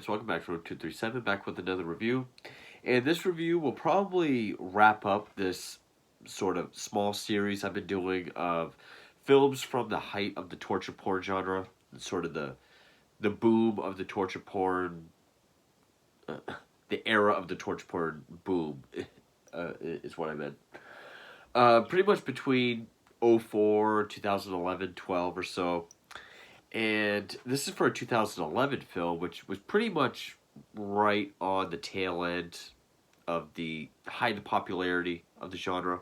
fans, welcome back to Road 237, back with another review. And this review will probably wrap up this sort of small series I've been doing of films from the height of the torture porn genre, sort of the boom of the torture porn, the era of the torture porn boom, is what I meant. Pretty much between '04, 2011, 12 or so. And this is for a 2011 film, which was pretty much right on the tail end of the height of popularity of the genre.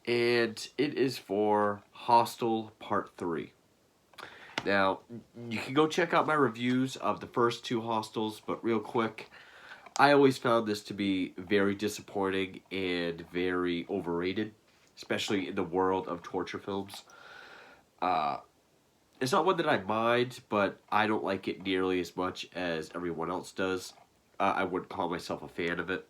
And it is for Hostel Part 3. Now, you can go check out my reviews of the first two Hostels, but real quick, I always found this to be very disappointing and very overrated, especially in the world of torture films. It's not one that I mind, but I don't like it nearly as much as everyone else does. I wouldn't call myself a fan of it.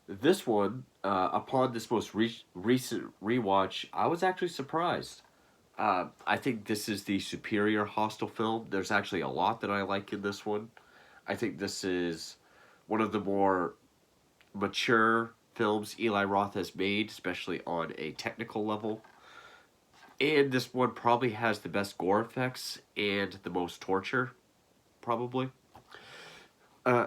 This one, upon this most recent rewatch, I was actually surprised. I think this is the superior Hostel film. There's actually a lot that I like in this one. I think this is one of the more mature films Eli Roth has made, especially on a technical level. And this one probably has the best gore effects and the most torture, probably. Uh,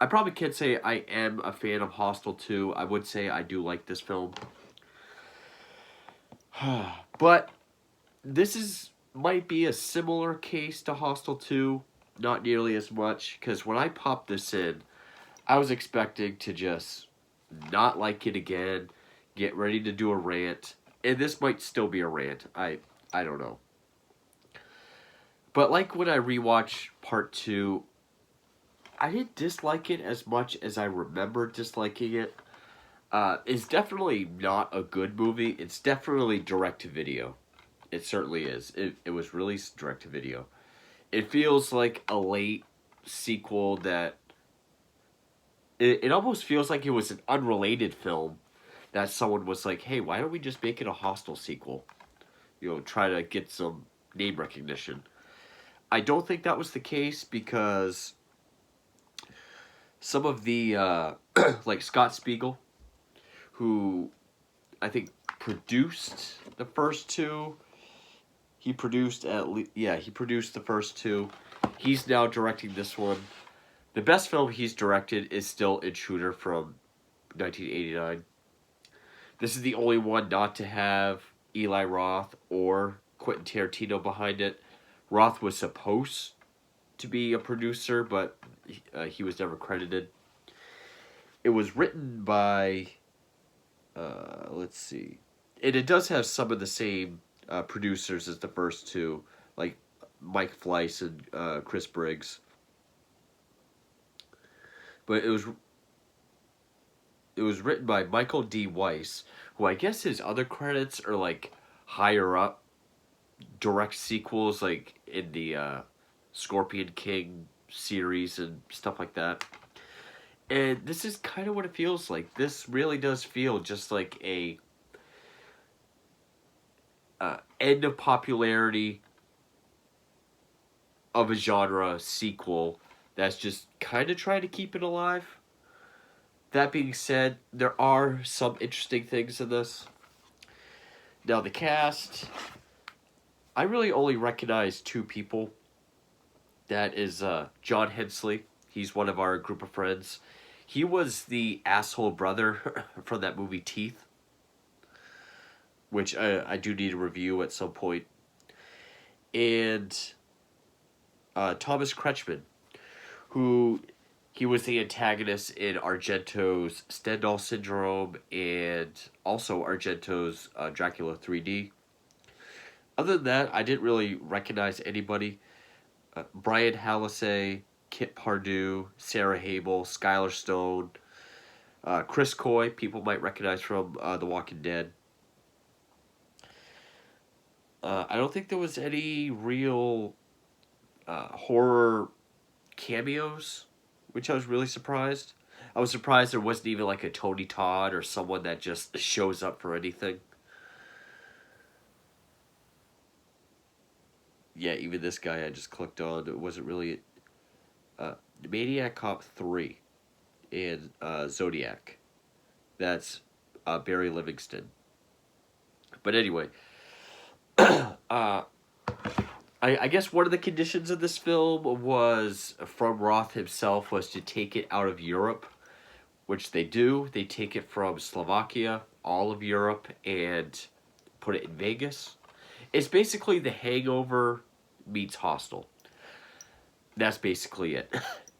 I probably can't say I am a fan of Hostel 2. I would say I do like this film. But this might be a similar case to Hostel 2. Not nearly as much, because when I popped this in, I was expecting to just not like it again, get ready to do a rant. And this might still be a rant. I don't know. But like when I rewatch part 2, I didn't dislike it as much as I remember disliking it. It's definitely not a good movie. It's definitely direct-to-video. It certainly is. It was released direct-to-video. It feels like a late sequel that... It almost feels like it was an unrelated film that someone was like, hey, why don't we just make it a Hostel sequel? Try to get some name recognition. I don't think that was the case because some of the, like Scott Spiegel, who I think produced the first two. He produced he produced the first two. He's now directing this one. The best film he's directed is still Intruder from 1989. This is the only one not to have Eli Roth or Quentin Tarantino behind it. Roth was supposed to be a producer, but he was never credited. It was written by, let's see, and it does have some of the same producers as the first two, like Mike Fleiss and Chris Briggs. But it was written by Michael D. Weiss, who I guess his other credits are like higher up, direct sequels like in the Scorpion King series and stuff like that. And this is kind of what it feels like. This really does feel just like a end of popularity of a genre sequel that's just kind of trying to keep it alive. That being said, there are some interesting things in this. Now, the cast, I really only recognize two people. That is John Hensley. He's one of our group of friends. He was the asshole brother from that movie Teeth, which I do need a review at some point. And Thomas Kretschmann, who... He was the antagonist in Argento's Stendhal Syndrome and also Argento's Dracula 3D. Other than that, I didn't really recognize anybody. Brian Hallisey, Kit Pardue, Sarah Habel, Skylar Stone, Chris Coy, people might recognize from The Walking Dead. I don't think there was any real horror cameos, which I was really surprised. I was surprised there wasn't even like a Tony Todd or someone that just shows up for anything. yeah, even this guy I just clicked on, it wasn't really uh, Maniac Cop 3 and Zodiac. That's Barry Livingston. But anyway, I guess one of the conditions of this film was from Roth himself was to take it out of Europe, which they do. They take it from Slovakia, all of Europe, and put it in Vegas. It's basically The Hangover meets Hostel. That's basically it.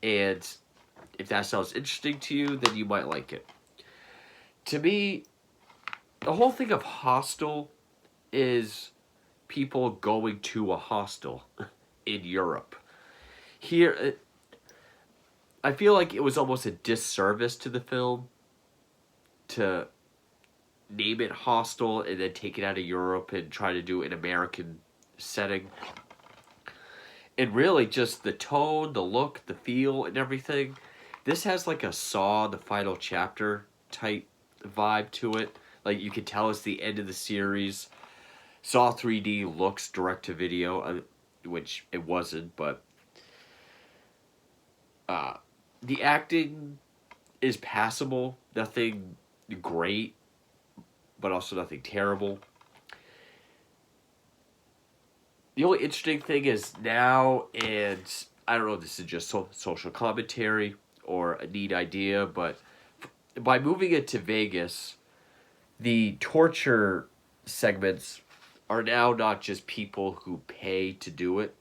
And if that sounds interesting to you, then you might like it. To me, the whole thing of Hostel is people going to a hostel in Europe. Here, I feel like it was almost a disservice to the film to name it Hostel and then take it out of Europe and try to do an American setting. And really, just the tone, the look, the feel, and everything. This has like a Saw, the final chapter type vibe to it. Like you can tell it's the end of the series. Saw 3D looks direct to video, which it wasn't, but uh, the acting is passable. Nothing great, but also nothing terrible. The only interesting thing is now, and I don't know if this is just social commentary or a neat idea, but by moving it to Vegas, the torture segments are now not just people who pay to do it.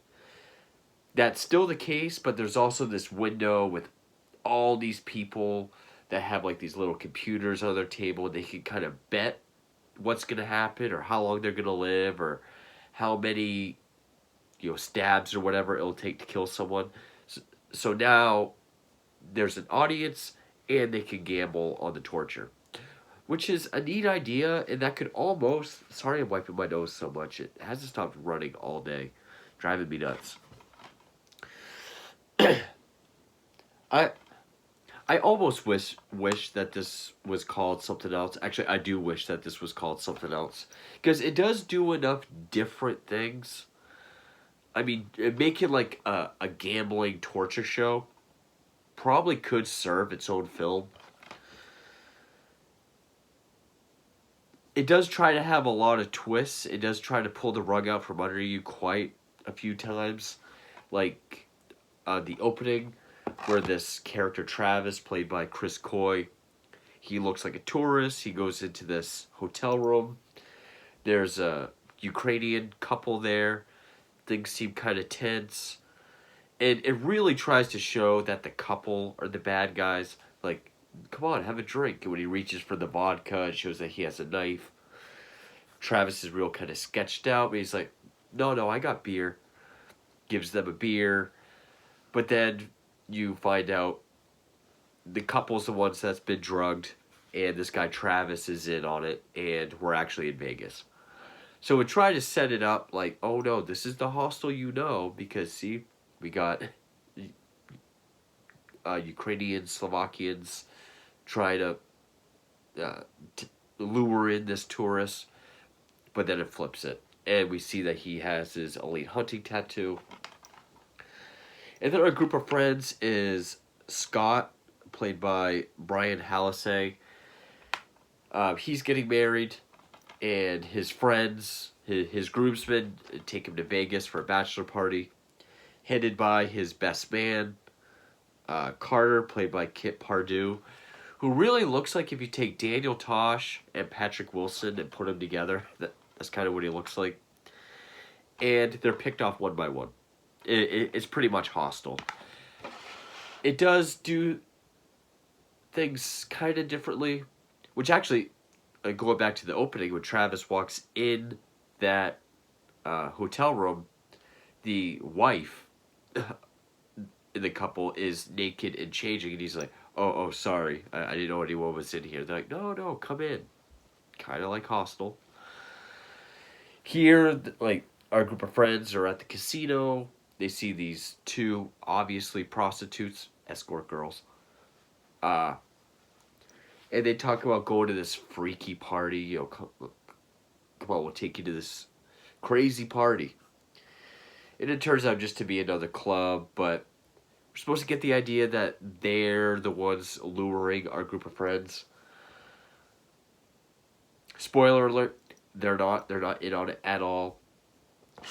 That's still the case, but there's also this window with all these people that have like these little computers on their table. They can kind of bet what's going to happen or how long they're going to live or how many stabs or whatever it'll take to kill someone. So now there's an audience and they can gamble on the torture, which is a neat idea, and that could almost. Sorry, I'm wiping my nose so much. It hasn't stopped running all day, driving me nuts. I I almost wish that this was called something else. Actually, I do wish that this was called something else because it does do enough different things. I mean, make it like a gambling torture show probably could serve its own film. It does try to have a lot of twists. It does try to pull the rug out from under you quite a few times. Like the opening, where this character Travis, played by Chris Coy, he looks like a tourist. He goes into this hotel room. There's a Ukrainian couple there. Things seem kind of tense. And it really tries to show that the couple are the bad guys. Like, come on, have a drink. And when he reaches for the vodka, it shows that he has a knife. Travis is real kind of sketched out, but he's like, no, I got beer. Gives them a beer. But then you find out the couple's the ones that's been drugged, and this guy Travis is in on it, and we're actually in Vegas. So we try to set it up like, oh no, this is the hostel because see, we got Ukrainians, Slovakians try to lure in this tourist, but then it flips it. And we see that he has his elite hunting tattoo. And then our group of friends is Scott, played by Brian Hallisey. He's getting married, and his friends, his groomsmen, take him to Vegas for a bachelor party, headed by his best man, Carter, played by Kit Pardue, who really looks like if you take Daniel Tosh and Patrick Wilson and put them together, that's kind of what he looks like. And they're picked off one by one. It's pretty much Hostel. It does do things kind of differently, which actually, going back to the opening, when Travis walks in that hotel room, the wife in the couple is naked and changing, and he's like, oh, sorry, I didn't know anyone was in here. They're like, no, come in. Kind of like Hostel. Here, like, our group of friends are at the casino. They see these two, obviously prostitutes, escort girls. And they talk about going to this freaky party. Come on, we'll take you to this crazy party. And it turns out just to be another club, but we're supposed to get the idea that they're the ones luring our group of friends. Spoiler alert, they're not. They're not in on it at all.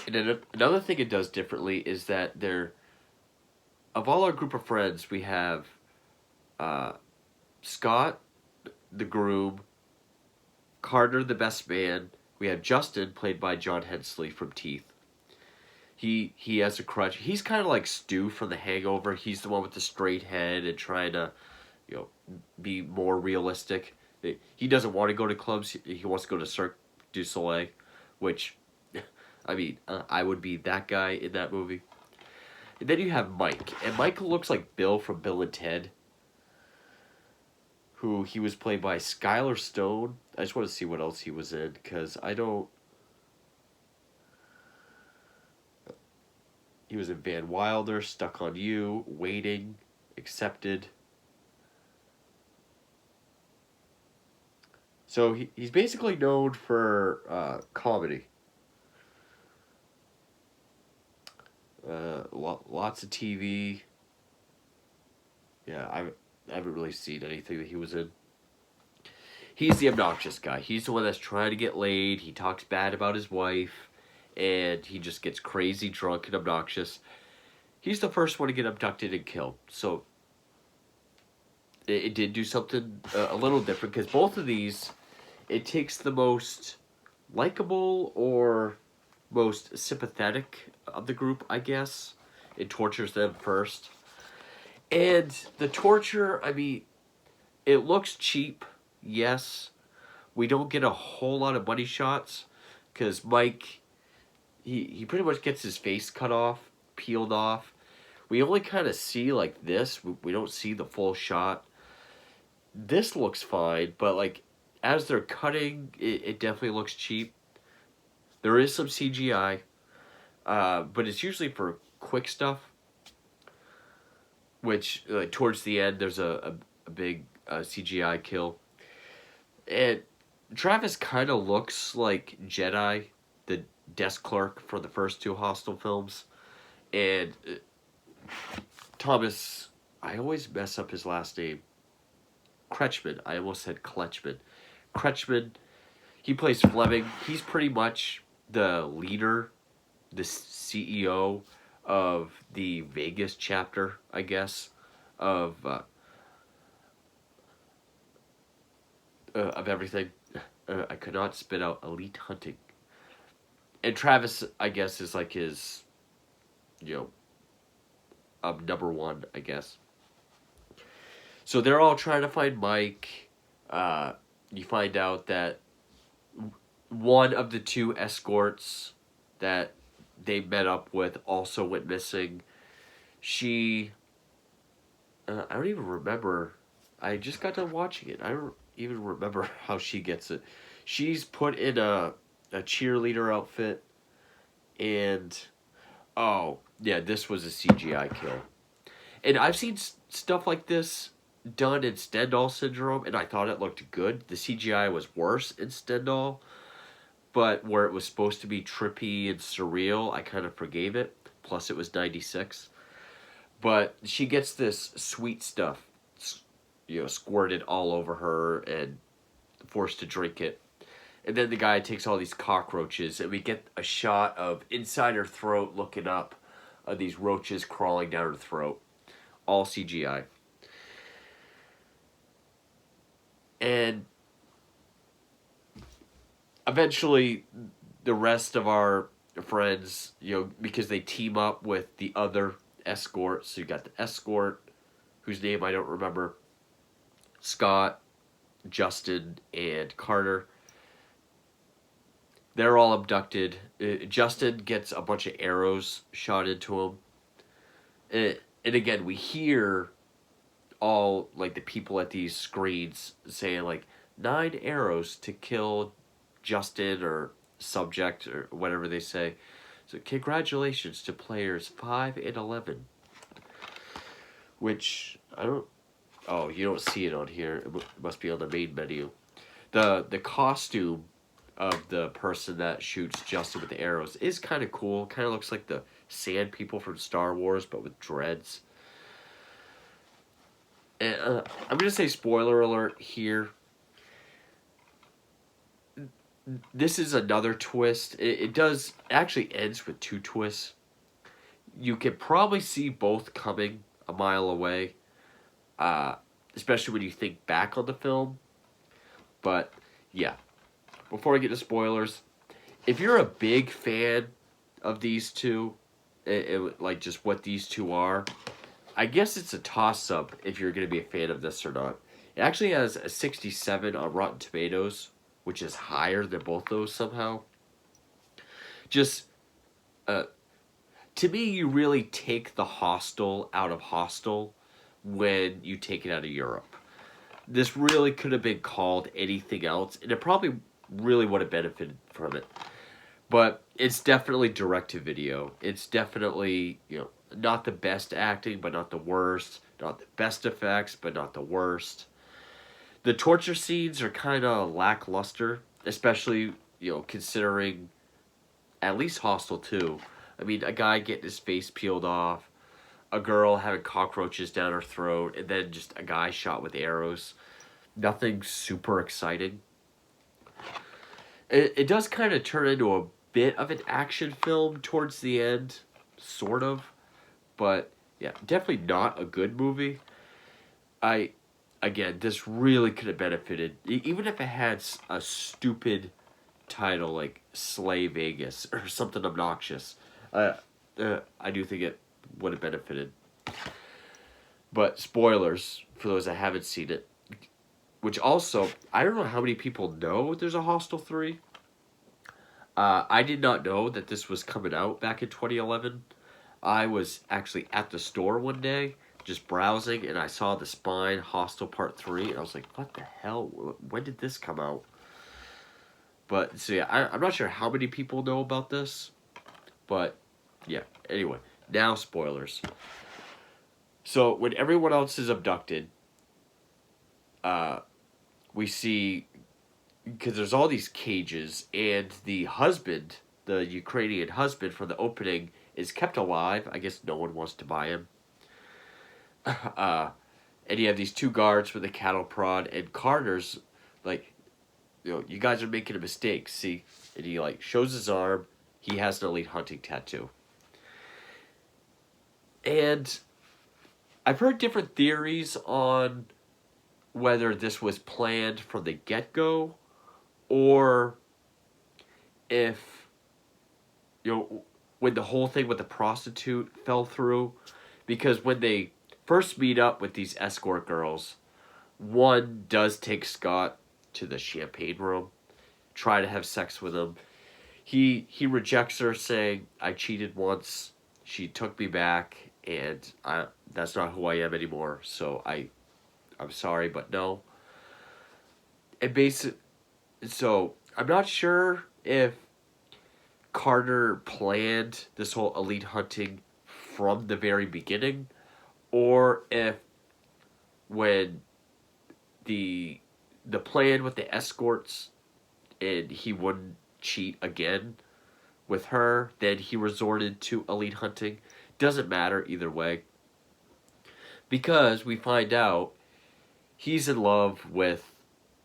And then another thing it does differently is that of all our group of friends, we have uh, Scott, the groom, Carter, the best man. We have Justin, played by John Hensley from Teeth. He has a crutch. He's kind of like Stu from The Hangover. He's the one with the straight head and trying to, you know, be more realistic. He doesn't want to go to clubs. He wants to go to Cirque du Soleil, which, I mean, I would be that guy in that movie. And then you have Mike, and Mike looks like Bill from Bill and Ted, who he was played by Skylar Stone. I just want to see what else he was in, because I don't... He was in Van Wilder, Stuck on You, Waiting, Accepted. So he's basically known for comedy. Lots of TV. Yeah, I haven't really seen anything that he was in. He's the obnoxious guy. He's the one that's trying to get laid. He talks bad about his wife, and he just gets crazy drunk and obnoxious. He's the first one to get abducted and killed. So it did do something a little different, because both of these, it takes the most likable or most sympathetic of the group, I guess. It tortures them first. And the torture, I mean, it looks cheap, yes. We don't get a whole lot of money shots, because Mike, he pretty much gets his face cut off, peeled off. We only kind of see, like, this. We don't see the full shot. This looks fine, but, like, as they're cutting, it definitely looks cheap. There is some CGI, but it's usually for quick stuff, which, like, towards the end, there's a big CGI kill. And Travis kind of looks like Jedi, the desk clerk for the first two Hostel films. And Thomas, I always mess up his last name. Kretschmann. I almost said Kletchman. Kretschmann, he plays Fleming. He's pretty much the leader, the CEO of the Vegas chapter, I guess, of everything. I could not spit out Elite Hunting. And Travis, I guess, is like his, number one, I guess. So they're all trying to find Mike. You find out that one of the two escorts that they met up with also went missing. She... I don't even remember. I just got done watching it. I don't even remember how she gets it. She's put in a cheerleader outfit. And... Oh, yeah, this was a CGI kill. And I've seen stuff like this done in Stendhal Syndrome, and I thought it looked good. The CGI was worse in Stendhal, but where it was supposed to be trippy and surreal, I kind of forgave it. Plus, it was 96. But she gets this sweet stuff, squirted all over her and forced to drink it. And then the guy takes all these cockroaches, and we get a shot of inside her throat looking up, these roaches crawling down her throat. All CGI. And eventually, the rest of our friends, because they team up with the other escort. So you got the escort, whose name I don't remember, Scott, Justin, and Carter. They're all abducted. Justin gets a bunch of arrows shot into him. And again, we hear all, like, the people at these screens saying, like, 9 arrows to kill Justin or subject or whatever they say. So congratulations to players 5 and 11. Which, I don't... Oh, you don't see it on here. It must be on the main menu. The costume of the person that shoots Justin with the arrows is kind of cool. Kind of looks like the Sand People from Star Wars, but with dreads. And, I'm gonna say spoiler alert here. This is another twist. It does actually ends with two twists. You can probably see both coming a mile away, uh, especially when you think back on the film. But yeah, before I get to spoilers, if you're a big fan of these two, like just what these two are, I guess it's a toss up if you're going to be a fan of this or not. It actually has a 67 on Rotten Tomatoes, which is higher than both those somehow. Just, uh, to me, you really take the Hostel out of Hostel when you take it out of Europe. This really could have been called anything else, and it probably really would have benefited from it. But it's definitely direct to video. It's definitely, not the best acting, but not the worst. Not the best effects, but not the worst. The torture scenes are kind of lackluster, especially, considering at least Hostel 2. I mean, a guy getting his face peeled off, a girl having cockroaches down her throat, and then just a guy shot with arrows. Nothing super exciting. It does kind of turn into a bit of an action film towards the end, sort of. But yeah, definitely not a good movie. I, again, this really could have benefited, even if it had a stupid title like Slay Vegas or something obnoxious. I do think it would have benefited. But spoilers for those that haven't seen it. Which also, I don't know how many people know there's a Hostel 3. I did not know that this was coming out back in 2011. I was actually at the store one day, just browsing, and I saw the Spine Hostel Part 3, and I was like, what the hell? When did this come out? But, so yeah, I'm not sure how many people know about this, but, yeah, anyway, now spoilers. So, when everyone else is abducted, we see, because there's all these cages, and the husband, the Ukrainian husband from the opening, is kept alive. I guess no one wants to buy him. And you have these two guards with a cattle prod, and Carter's like, you guys are making a mistake, see? And he, shows his arm. He has an elite hunting tattoo. And I've heard different theories on whether this was planned from the get-go, or if, when the whole thing with the prostitute fell through. Because when they first meet up with these escort girls, one does take Scott to the champagne room, try to have sex with him. He rejects her, saying, I cheated once, she took me back, and that's not who I am anymore, so I'm sorry, but no. And so I'm not sure if Carter planned this whole elite hunting from the very beginning, or if when the plan with the escorts and he wouldn't cheat again with her, then he resorted to elite hunting. Doesn't matter either way, because we find out he's in love with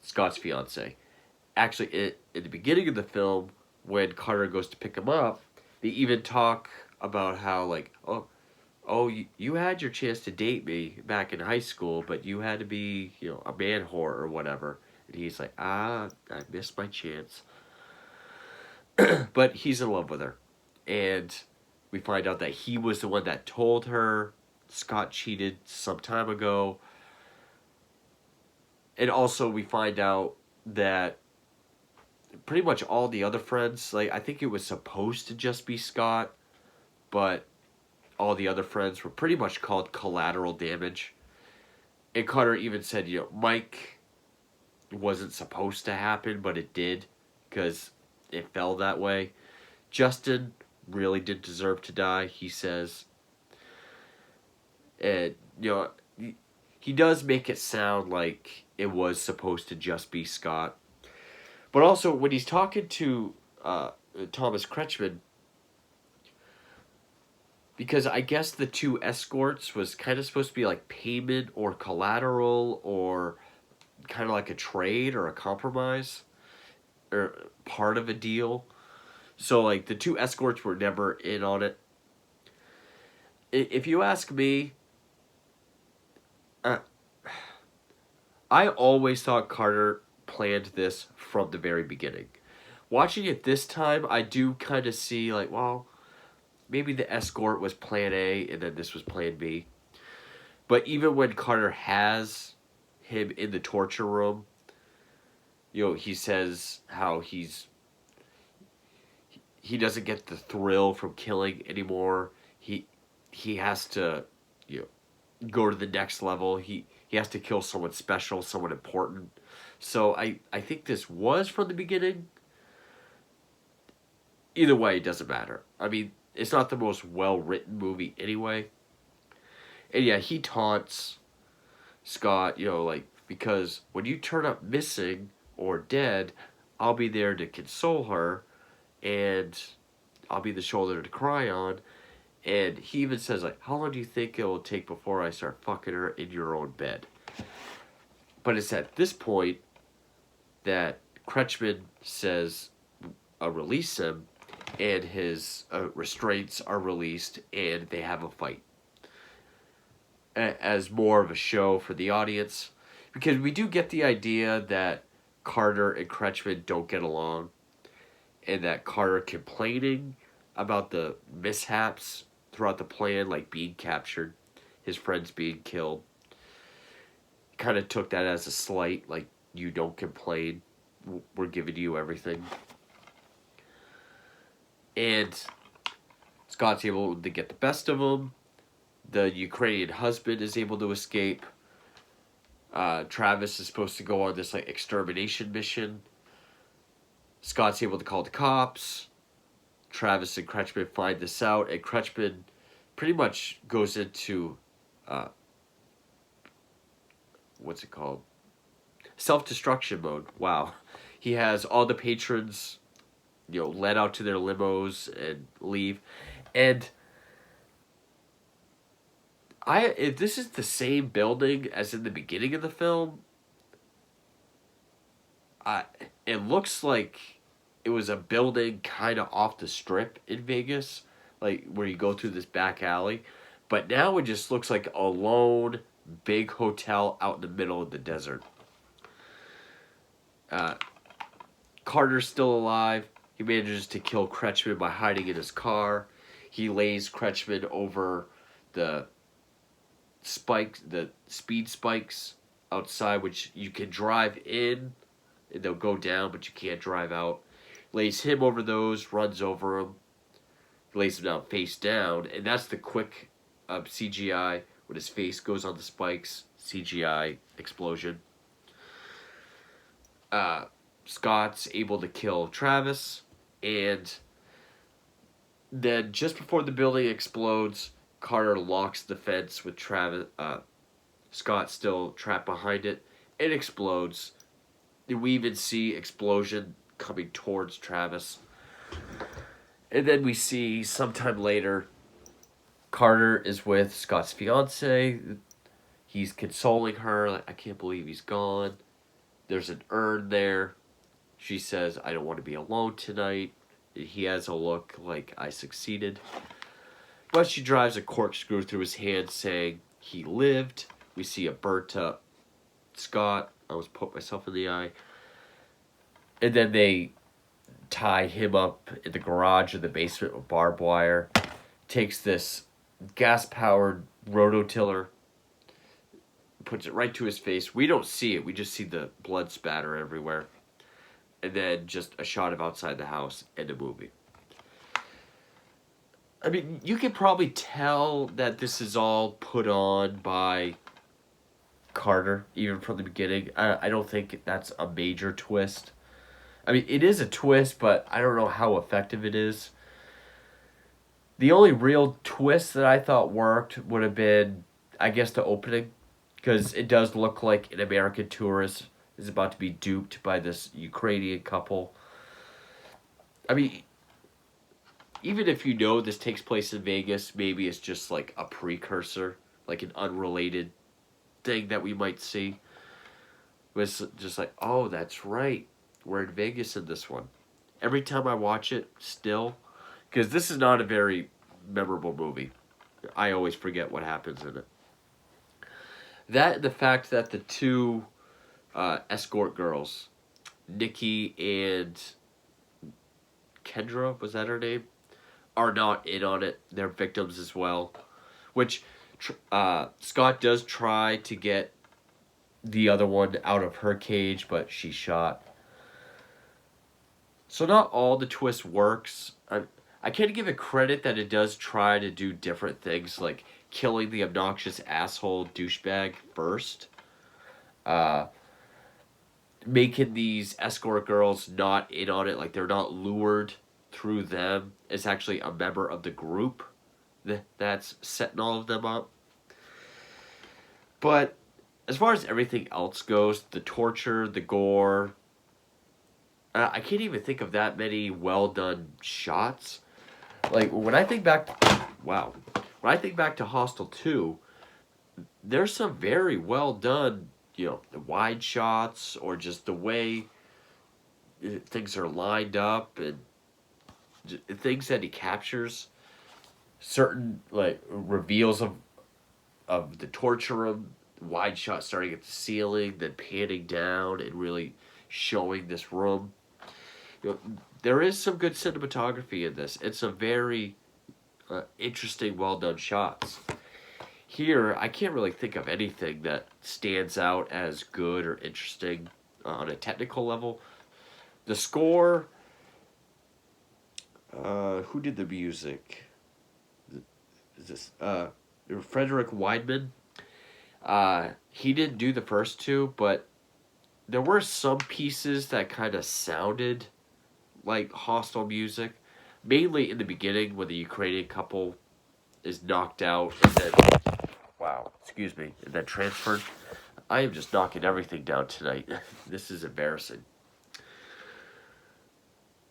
Scott's fiance. Actually, in the beginning of the film, when Carter goes to pick him up, they even talk about how, you had your chance to date me back in high school, but you had to be, a man whore or whatever. And he's like, I missed my chance. But he's in love with her. And we find out that he was the one that told her Scott cheated some time ago. And also we find out that pretty much all the other friends, I think it was supposed to just be Scott, but all the other friends were pretty much called collateral damage. And Carter even said, Mike wasn't supposed to happen, but it did, because it fell that way. Justin really did deserve to die, he says. And, he does make it sound like it was supposed to just be Scott. But also, when he's talking to Thomas Kretschmann, because I guess the two escorts was kind of supposed to be like payment or collateral or kind of like a trade or a compromise or part of a deal. So like the two escorts were never in on it. If you ask me, uh, I always thought Carter planned this from the very beginning. Watching it this time, I do kind of see like, well, maybe the escort was plan A and then this was plan B. But even when Carter has him in the torture room, he says how he doesn't get the thrill from killing anymore. He has to, you go to the next level. He has to kill someone special, someone important. So I think this was from the beginning. Either way, it doesn't matter. I mean, it's not the most well written movie anyway. And yeah, he taunts Scott, like, because when you turn up missing or dead, I'll be there to console her and I'll be the shoulder to cry on. And he even says, like, how long do you think it will take before I start fucking her in your own bed? But it's at this point that Kretschmann says, release him, and his restraints are released, and they have a fight. As more of a show for the audience. Because we do get the idea that Carter and Kretschmann don't get along, and that Carter complaining about the mishaps throughout the plan, like being captured, his friends being killed, kind of took that as a slight, like, you don't complain, we're giving you everything. And Scott's able to get the best of him. The Ukrainian husband is able to escape. Travis is supposed to go on this like extermination mission. Scott's able to call the cops. Travis and Kretschmann find this out, and Kretschmann pretty much goes into what's it called? Self-destruction mode. Wow. He has all the patrons, led out to their limos and leave. And if this is the same building as in the beginning of the film, it looks like it was a building kind of off the strip in Vegas, like where you go through this back alley. But now it just looks like a lone big hotel out in the middle of the desert. Carter's still alive. He manages to kill Kretschmann by hiding in his car. He lays Kretschmann over the speed spikes outside, which you can drive in and they'll go down, but you can't drive out. Lays him over those, runs over him, lays him down face down, and that's the quick CGI when his face goes on the spikes. CGI explosion. Scott's able to kill Travis, and then just before the building explodes, Carter locks the fence with Travis. Scott still trapped behind it. It explodes. We even see explosion coming towards Travis. And then we see sometime later, Carter is with Scott's fiance. He's consoling her. Like, I can't believe he's gone. There's an urn there. She says, I don't want to be alone tonight. He has a look like I succeeded. But she drives a corkscrew through his hand saying he lived. We see a burnt up Scott. I almost poked myself in the eye. And then they tie him up in the garage in the basement with barbed wire. Takes this gas-powered rototiller, puts it right to his face. We don't see it. We just see the blood spatter everywhere. And then just a shot of outside the house and a movie. I mean, you can probably tell that this is all put on by Carter, even from the beginning. I don't think that's a major twist. I mean, it is a twist, but I don't know how effective it is. The only real twist that I thought worked would have been, I guess, the opening. Because it does look like an American tourist is about to be duped by this Ukrainian couple. I mean, even if you know this takes place in Vegas, maybe it's just like a precursor, like an unrelated thing that we might see. Was just like, oh, that's right, we're in Vegas in this one. Every time I watch it, still, because this is not a very memorable movie. I always forget what happens in it. That the fact that the two escort girls, Nikki and Kendra, was that her name, are not in on it. They're victims as well. Which Scott does try to get the other one out of her cage, but she's shot. So not all the twist works. I can't give it credit that it does try to do different things, like killing the obnoxious asshole douchebag first. Uh, Making these escort girls not in on it, like they're not lured through them. It's actually a member of the group that's setting all of them up. But as far as everything else goes, the torture, the gore, I can't even think of that many well done shots. Like when I think back, wow, when I think back to Hostel 2, there's some very well done, the wide shots or just the way things are lined up and things that he captures. Certain like reveals of the torture room, wide shot starting at the ceiling, then panning down and really showing this room. There is some good cinematography in this. It's a very interesting, well done shots. Here, I can't really think of anything that stands out as good or interesting on a technical level. The score, who did the music? Is this Frederick Weidman? He didn't do the first two, but there were some pieces that kind of sounded like Hostel music, mainly in the beginning when the Ukrainian couple is knocked out and then, wow, excuse me, and then transferred. I am just knocking everything down tonight. This is embarrassing.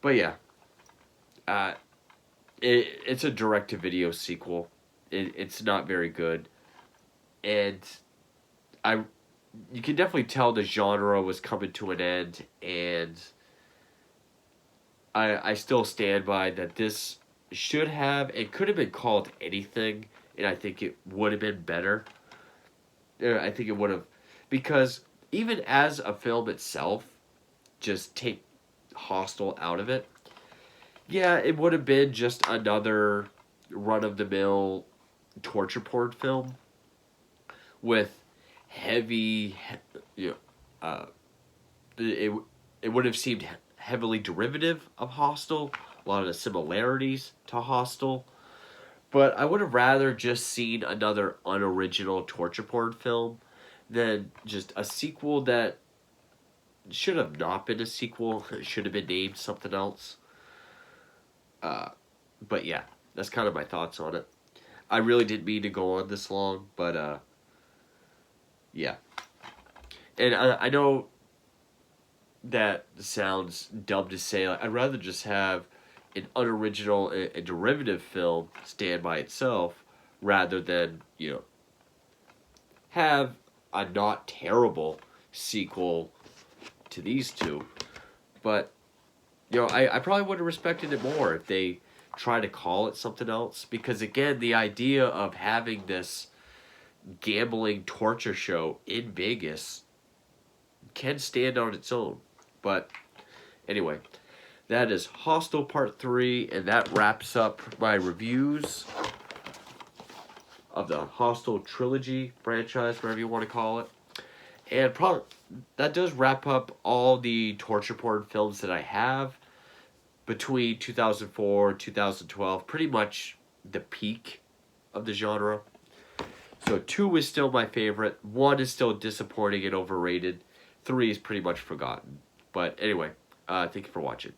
But yeah, it's a direct-to-video sequel. It's not very good, and you can definitely tell the genre was coming to an end, and I still stand by that this should have and could have been called anything, and I think it would have been better. I think it would have, because even as a film itself, just take Hostel out of it, yeah, it would have been just another run-of-the-mill torture porn film with heavy, it would have seemed heavily derivative of Hostel, a lot of the similarities to Hostel, but I would have rather just seen another unoriginal torture porn film than just a sequel that should have not been a sequel. It should have been named something else. But yeah, that's kind of my thoughts on it. I really didn't mean to go on this long, but yeah. And I know that sounds dumb to say. Like, I'd rather just have an unoriginal, a derivative film stand by itself rather than, have a not terrible sequel to these two. But, I probably would have respected it more if they try to call it something else. Because, again, the idea of having this gambling torture show in Vegas can stand on its own. But, anyway, that is Hostel Part 3, and that wraps up my reviews of the Hostel trilogy franchise, whatever you want to call it. And probably that does wrap up all the torture porn films that I have between 2004 and 2012. Pretty much the peak of the genre. So 2 is still my favorite. 1 is still disappointing and overrated. 3 is pretty much forgotten. But anyway, thank you for watching.